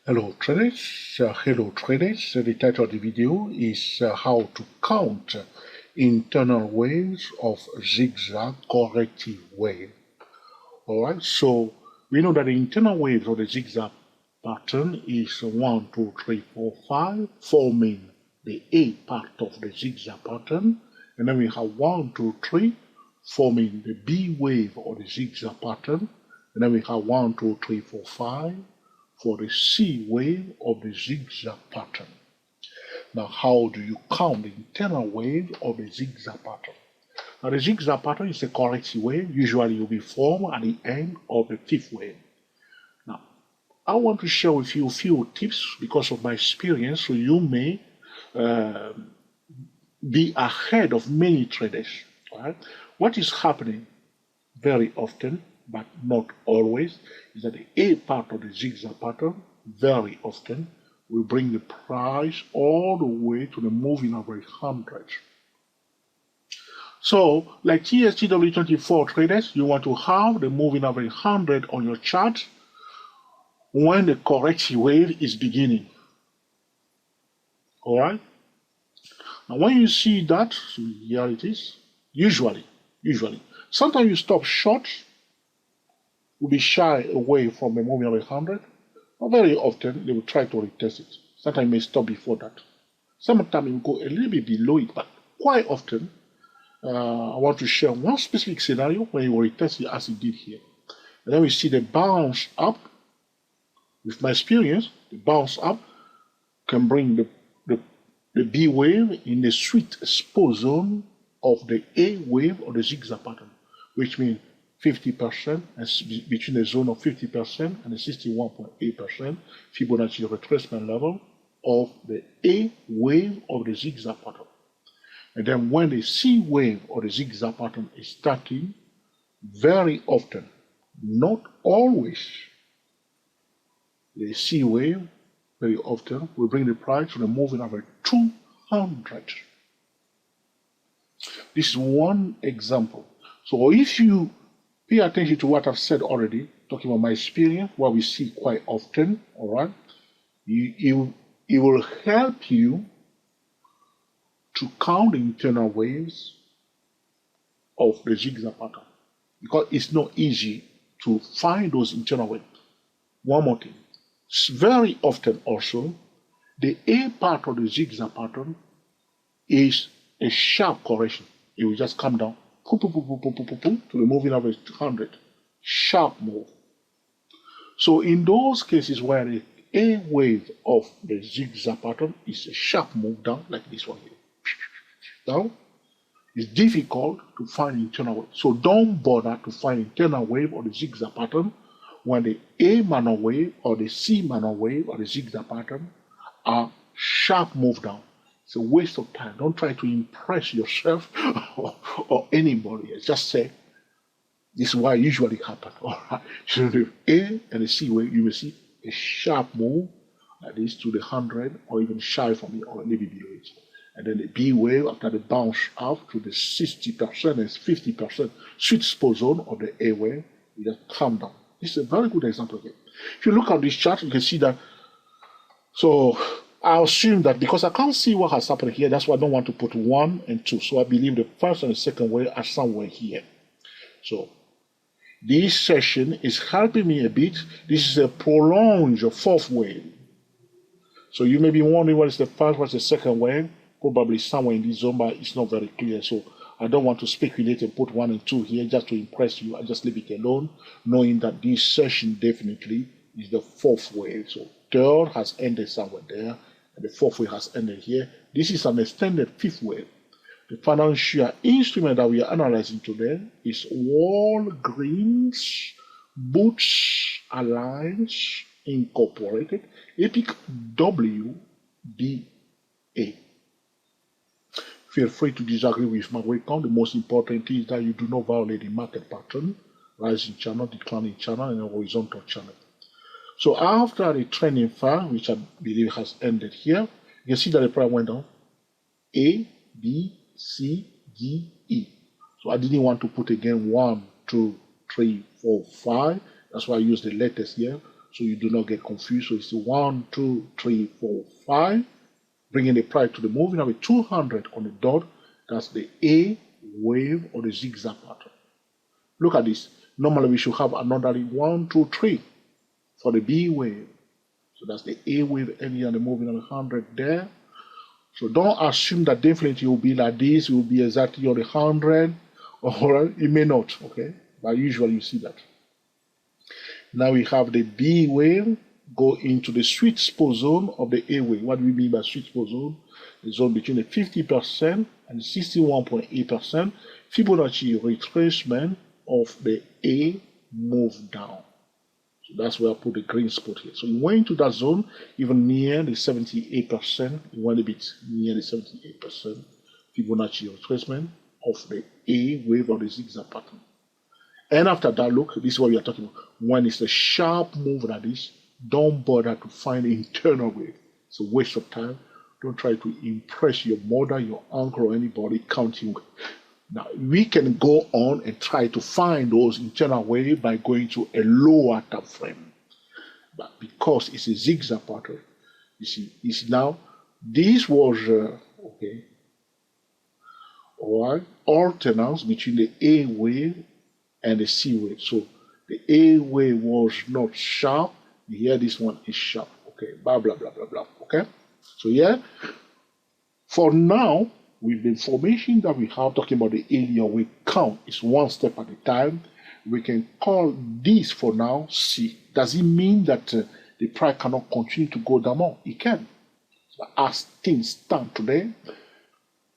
Hello traders, the title of the video is how to count internal waves of zigzag corrective wave. Alright, so we know that the internal waves of the zigzag pattern is 1, 2, 3, 4, 5, forming the A part of the zigzag pattern, and then we have 1, 2, 3 forming the B wave of the zigzag pattern, and then we have 1, 2, 3, 4, 5 for the C wave of the zigzag pattern. Now, how do you count the internal wave of the zigzag pattern? Now, the zigzag pattern is a corrective wave. Usually, it will be formed at the end of the fifth wave. Now, I want to share with you a few tips because of my experience, so you may be ahead of many traders. Right? What is happening very often, but not always, is that the A part of the zigzag pattern very often will bring the price all the way to the moving average 100. So, like TSTW24 traders, you want to have the moving average 100 on your chart when the corrective wave is beginning. Alright? Now, when you see that, so here it is, usually, sometimes you stop short, will be shy away from the moving average 100, but very often they will try to retest it. Sometimes it may stop before that. Sometimes it will go a little bit below it, but quite often, I want to share one specific scenario where you will retest it as it did here. And then we see the bounce up. With my experience, the bounce up can bring the B wave in the sweet spot zone of the A wave of the zigzag pattern, which means 50% and between the zone of 50% and the 61.8% Fibonacci retracement level of the A wave of the zigzag pattern. And then when the C wave or the zigzag pattern is starting, very often, not always, the C wave very often will bring the price to the moving average 200. This is one example. So if you pay attention to what I've said already, talking about my experience, what we see quite often, all right, it will help you to count the internal waves of the zigzag pattern, because it's not easy to find those internal waves. One more thing, very often also, the A part of the zigzag pattern is a sharp correction. It will just come down to the moving average 100. Sharp move. So in those cases where the A wave of the zigzag pattern is a sharp move down, like this one here, down, it's difficult to find internal wave. So don't bother to find internal wave of the zigzag pattern when the A minor wave or the C minor wave or the zigzag pattern are sharp move down. It's a waste of time. Don't try to impress yourself or anybody else. Just say, this is what usually happens. All right. So the A and the C wave, you will see a sharp move like this to the 100 or even shy from it or maybe below it. And then the B wave, after the bounce up to the 60% and 50% sweet spot zone of the A wave, you just come down. This is a very good example here. If you look at this chart, you can see that. So I assume that because I can't see what has happened here, that's why I don't want to put 1 and 2. So I believe the first and the second wave are somewhere here. So this session is helping me a bit. This is a prolonged fourth wave. So you may be wondering what is the first, what is the second wave. Probably somewhere in this zone, but it's not very clear. So I don't want to speculate and put 1 and 2 here just to impress you. I just leave it alone, knowing that this session definitely is the fourth wave. So third has ended somewhere there, and the fourth wave has ended here. This is an extended fifth wave. The financial instrument that we are analyzing today is Walgreens Boots Alliance Incorporated, EPIC WBA. Feel free to disagree with my way count. The most important thing is that you do not violate the market pattern, rising channel, declining channel, and a horizontal channel. So after the trending file, which I believe has ended here, you can see that the price went down. A, B, C, D, E. So I didn't want to put again 1, 2, 3, 4, 5. That's why I used the letters here. so you do not get confused. So it's 1, 2, 3, 4, 5. Bringing the price to the moving average 200 on the dot. That's the A wave or the zigzag pattern. Look at this. Normally we should have another 1, 2, 3 for the B wave. So that's the A wave earlier on the moving average 100 there. So don't assume that definitely it will be like this. It will be exactly on the 100. Or it may not. Okay, but usually you see that. Now we have the B wave go into the sweet spot zone of the A wave. What do we mean by sweet spot zone? The zone between the 50% and 61.8% Fibonacci retracement of the A move down. So that's where I put the green spot here. So you went into that zone, even near the 78%, you went a bit near the 78% Fibonacci retracement of the A wave or the zigzag pattern. And after that, look, this is what we are talking about. When it's a sharp move like this, don't bother to find the internal wave. It's a waste of time. Don't try to impress your mother, your uncle, or anybody counting. Now, we can go on and try to find those internal waves by going to a lower time frame. But because it's a zigzag pattern, you see, it's now, this was, okay, all right, alternance between the A wave and the C wave. So the A wave was not sharp. Here this one is sharp. Okay, blah blah blah blah blah. Okay, so yeah, for now with the information that we have talking about the area we count is one step at a time. We can call this for now C. Does it mean that the price cannot continue to go down more? It can. But as things stand today,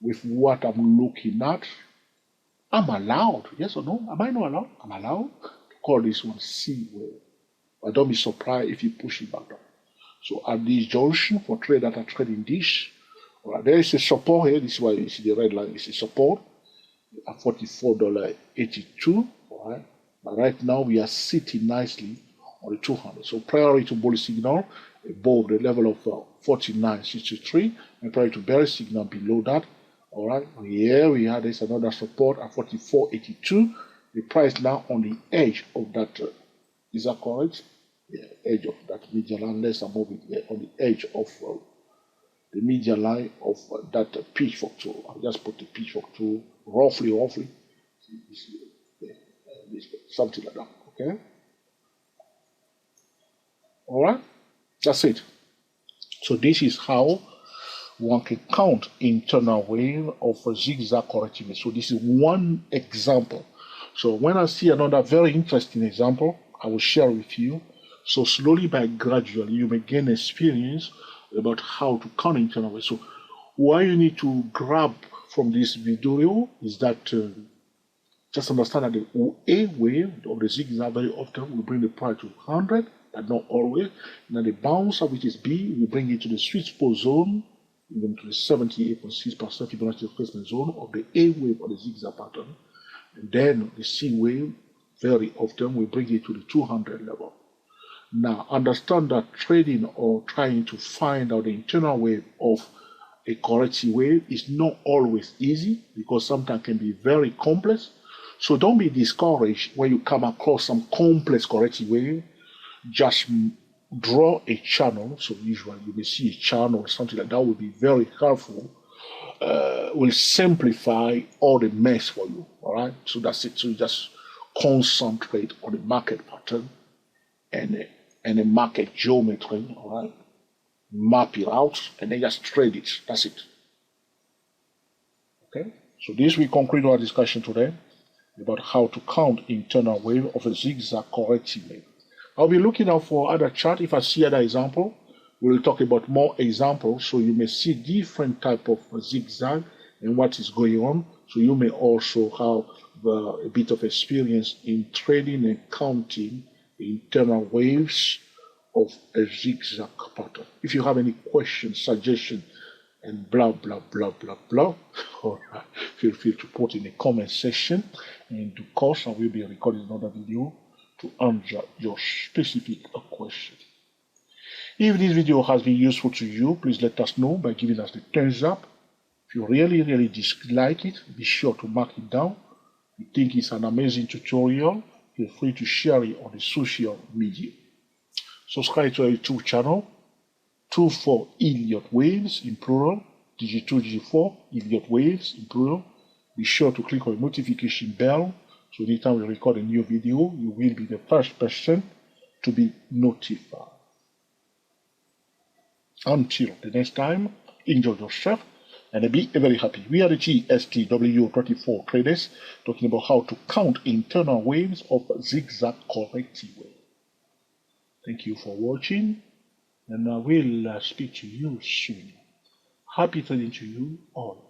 with what I'm looking at, I'm allowed, yes or no? Am I not allowed? I'm allowed to call this one C wave. But don't be surprised if you push it back down. So at this junction, for trade that are trading this, right, there is a support here. This is why you see the red line is a support at $44.82. All right. But right now we are sitting nicely on the 200. So prior to bullish signal above the level of 49.63 and prior to bearish signal below that. All right, here we have this another support at 44.82. The price now on the edge of that. Is that correct? Yeah, edge of that median line. Let's move it here on the edge of the median line of that pitchfork tool. I'll just put the pitchfork tool roughly. Something like that. Okay. All right. That's it. So this is how one can count internal wave of a zigzag corrective. So this is one example. So when I see another very interesting example, I will share with you. So slowly but gradually, you may gain experience about how to count internal wave. So what you need to grab from this video is that just understand that the A wave of the zigzag very often will bring the price to 100, but not always. Now the bounce, which is B, will bring it to the sweet spot zone, even to the 78.6% Fibonacci retracement zone of the A wave or the zigzag pattern. And then the C wave very often will bring it to the 200 level. Now understand that trading or trying to find out the internal wave of a corrective wave is not always easy because sometimes can be very complex. So don't be discouraged when you come across some complex corrective wave. Just draw a channel. So usually you may see a channel or something like that will be very helpful. Will simplify all the mess for you. All right. So that's it. So you just concentrate on the market pattern and the market geometry. All right. Map it out and then just trade it. That's it. Okay. So this will conclude our discussion today about how to count internal wave of a zigzag corrective wave. I'll be looking out for other chart. If I see other example, we'll talk about more examples so you may see different type of zigzag and what is going on. So you may also have a bit of experience in trading and counting the internal waves of a zigzag pattern. If you have any questions, suggestions, and blah, blah, blah, blah, blah, all right, feel free to put in the comment section. And in due course, I will be recording another video to answer your specific question. If this video has been useful to you, please let us know by giving us the thumbs up. If you really dislike it, be sure to mark it down. If you think it's an amazing tutorial, feel free to share it on the social media. Subscribe to our YouTube channel, 24 Elliott Waves in plural, Digi2, Digi4, Elliott Waves in plural. Be sure to click on the notification bell so anytime we record a new video, you will be the first person to be notified. Until the next time, enjoy yourself and be very happy. We are the GSTW24 traders talking about how to count internal waves of Zigzag Corrective. Thank you for watching, and I will speak to you soon. Happy trading to you all.